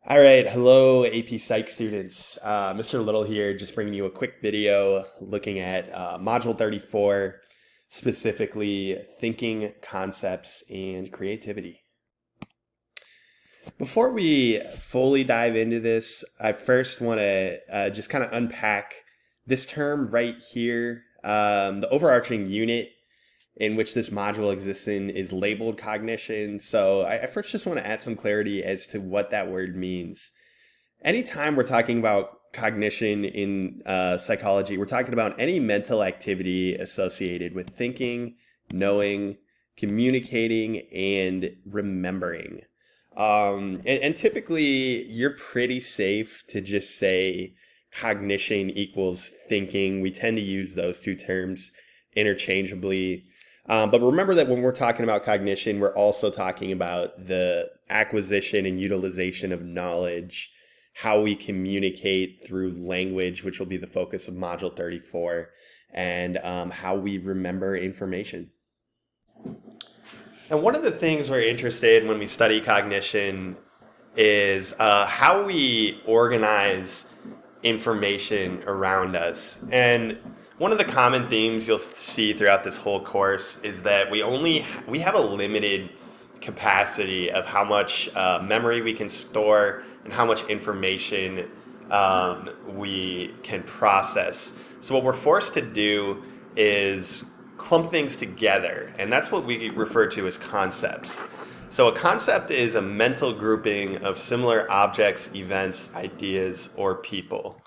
All right, hello AP Psych students. Mr. Little here, just bringing you a quick video looking at Module 34, specifically thinking, concepts, and creativity. Before we fully dive into this, I first want to just kind of unpack this term right here. The overarching unit in which this module exists in is labeled cognition. So I first just want to add some clarity as to what that word means. Anytime we're talking about cognition in psychology, we're talking about any mental activity associated with thinking, knowing, communicating, and remembering. And typically, you're pretty safe to just say cognition equals thinking. We tend to use those two terms interchangeably. But remember that when we're talking about cognition, we're also talking about the acquisition and utilization of knowledge, how we communicate through language, which will be the focus of Module 34, and how we remember information. And one of the things we're interested in when we study cognition is how we organize information around us. And one of the common themes you'll see throughout this whole course is that we have a limited capacity of how much memory we can store and how much information we can process. So what we're forced to do is clump things together, and that's what we refer to as concepts. So a concept is a mental grouping of similar objects, events, ideas, or people.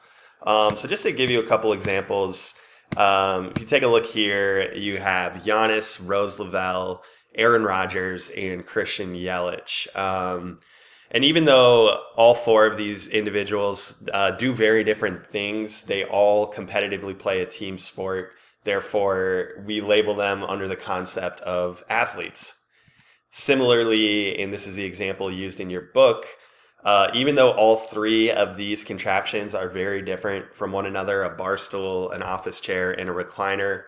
So just to give you a couple examples, if you take a look here, you have Giannis, Rose Lavelle, Aaron Rodgers, and Christian Yelich. And even though all four of these individuals do very different things, they all competitively play a team sport. Therefore, we label them under the concept of athletes. Similarly, and this is the example used in your book, even though all three of these contraptions are very different from one another, a bar stool, an office chair, and a recliner,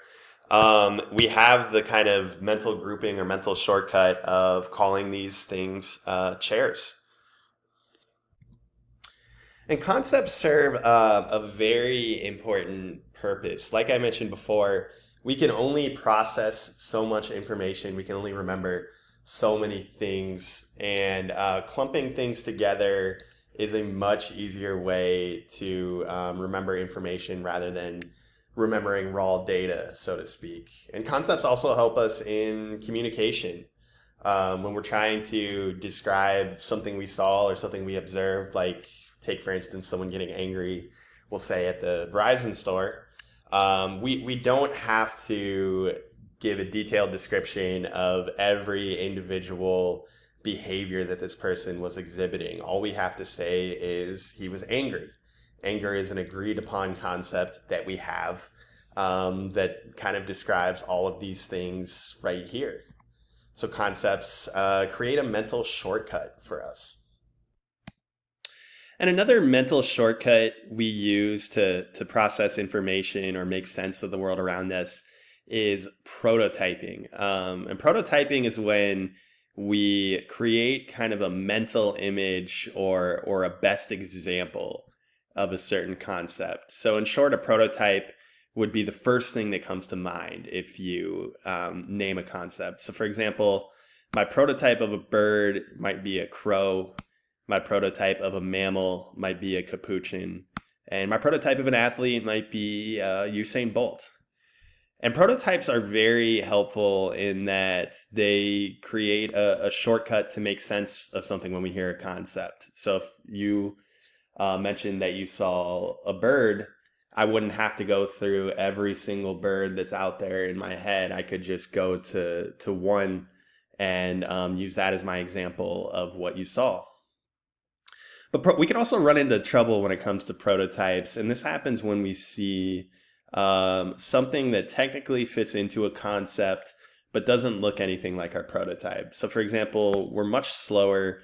we have the kind of mental grouping or mental shortcut of calling these things chairs. And concepts serve a very important purpose. Like I mentioned before, we can only process so much information. We can only remember so many things. And clumping things together is a much easier way to remember information rather than remembering raw data, so to speak. And concepts also help us in communication. When we're trying to describe something we saw or something we observed, like take, for instance, someone getting angry, we'll say at the Verizon store, we don't have to give a detailed description of every individual behavior that this person was exhibiting. All we have to say is he was angry. Anger is an agreed upon concept that we have that kind of describes all of these things right here. So concepts create a mental shortcut for us. And another mental shortcut we use to process information or make sense of the world around us is prototyping. And prototyping is when we create kind of a mental image or a best example of a certain concept. So in short, a prototype would be the first thing that comes to mind if you name a concept. So for example, my prototype of a bird might be a crow. My prototype of a mammal might be a capuchin. And my prototype of an athlete might be Usain Bolt. And prototypes are very helpful in that they create a shortcut to make sense of something when we hear a concept. So if you mentioned that you saw a bird, I wouldn't have to go through every single bird that's out there in my head. I could just go to one and use that as my example of what you saw. But we can also run into trouble when it comes to prototypes, and this happens when we see something that technically fits into a concept but doesn't look anything like our prototype. So for example, we're much slower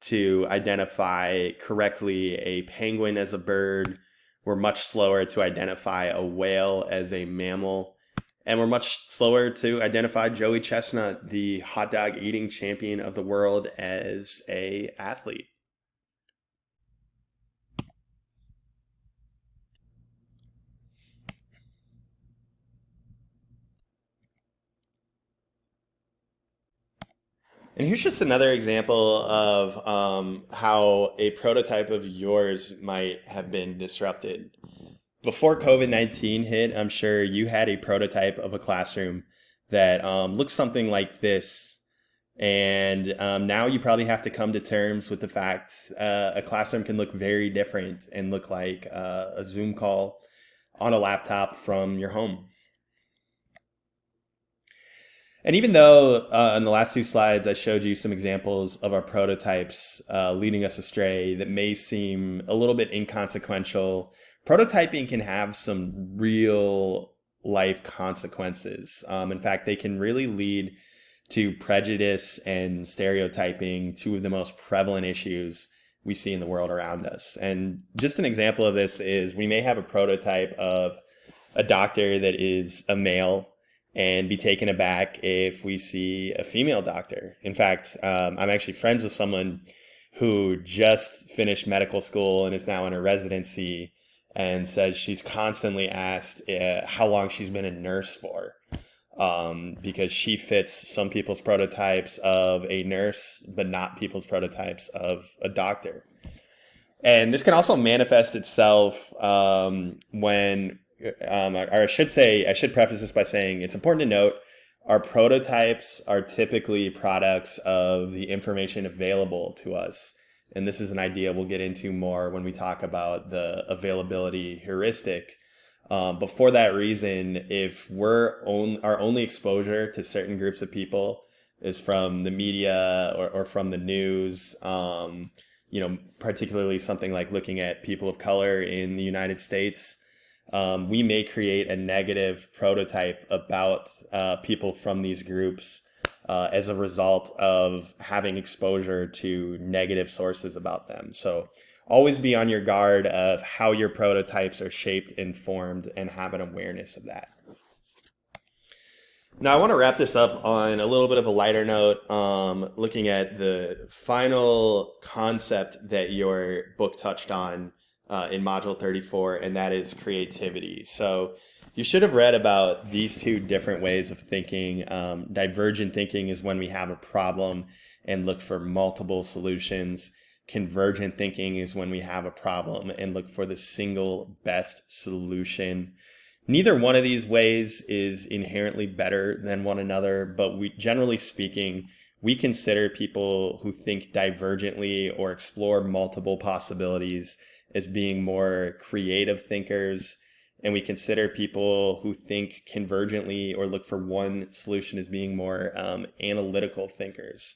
to identify correctly a penguin as a bird. We're much slower to identify a whale as a mammal. And we're much slower to identify Joey Chestnut, the hot dog eating champion of the world, as a athlete. And here's just another example of how a prototype of yours might have been disrupted. Before COVID-19 hit, I'm sure you had a prototype of a classroom that looks something like this. And now you probably have to come to terms with the fact a classroom can look very different and look like a Zoom call on a laptop from your home. And even though in the last two slides I showed you some examples of our prototypes leading us astray that may seem a little bit inconsequential, prototyping can have some real life consequences. In fact, they can really lead to prejudice and stereotyping, two of the most prevalent issues we see in the world around us. And just an example of this is we may have a prototype of a doctor that is a male and be taken aback if we see a female doctor. In fact, I'm actually friends with someone who just finished medical school and is now in a residency and says she's constantly asked how long she's been a nurse for. Because she fits some people's prototypes of a nurse, but not people's prototypes of a doctor. And this can also manifest itself when, or I should preface this by saying it's important to note our prototypes are typically products of the information available to us. And this is an idea we'll get into more when we talk about the availability heuristic. But for that reason, if our only exposure to certain groups of people is from the media or from the news, particularly something like looking at people of color in the United States, we may create a negative prototype about people from these groups as a result of having exposure to negative sources about them. So always be on your guard of how your prototypes are shaped and formed and have an awareness of that. Now, I want to wrap this up on a little bit of a lighter note, looking at the final concept that your book touched on in Module 34, and that is creativity. So you should have read about these two different ways of thinking. Divergent thinking is when we have a problem and look for multiple solutions. Convergent thinking is when we have a problem and look for the single best solution. Neither one of these ways is inherently better than one another, but generally speaking, we consider people who think divergently or explore multiple possibilities as being more creative thinkers, and we consider people who think convergently or look for one solution as being more analytical thinkers.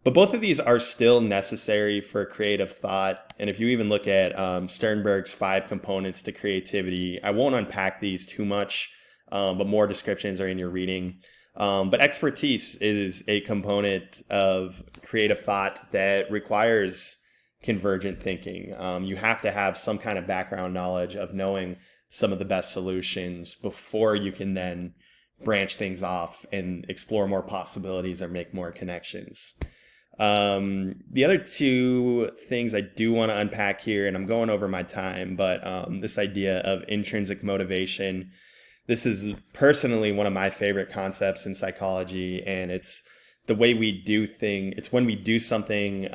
But both of these are still necessary for creative thought. And if you even look at Sternberg's 5 components to creativity, I won't unpack these too much, but more descriptions are in your reading. But expertise is a component of creative thought that requires convergent thinking. You have to have some kind of background knowledge of knowing some of the best solutions before you can then branch things off and explore more possibilities or make more connections. The other two things I do want to unpack here, and I'm going over my time, but this idea of intrinsic motivation, this is personally one of my favorite concepts in psychology, and it's the way we do things. It's when we do something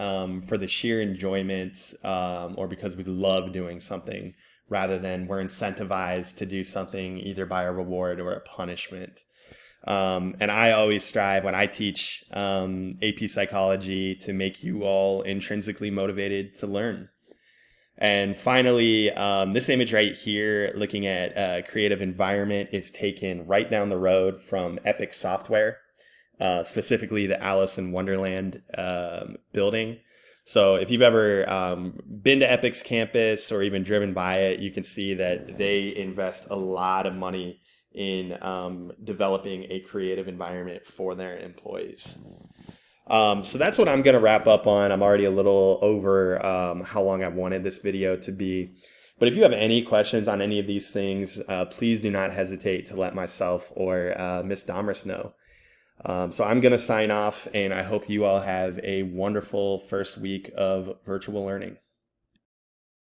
for the sheer enjoyment or because we love doing something rather than we're incentivized to do something either by a reward or a punishment. And I always strive when I teach AP psychology to make you all intrinsically motivated to learn. And finally, this image right here, looking at creative environment, is taken right down the road from Epic Software, specifically the Alice in Wonderland building. So if you've ever been to Epic's campus or even driven by it, you can see that they invest a lot of money in developing a creative environment for their employees. So that's what I'm going to wrap up on. I'm already a little over how long I wanted this video to be. But if you have any questions on any of these things, please do not hesitate to let myself or Miss Domris know. So I'm going to sign off, and I hope you all have a wonderful first week of virtual learning.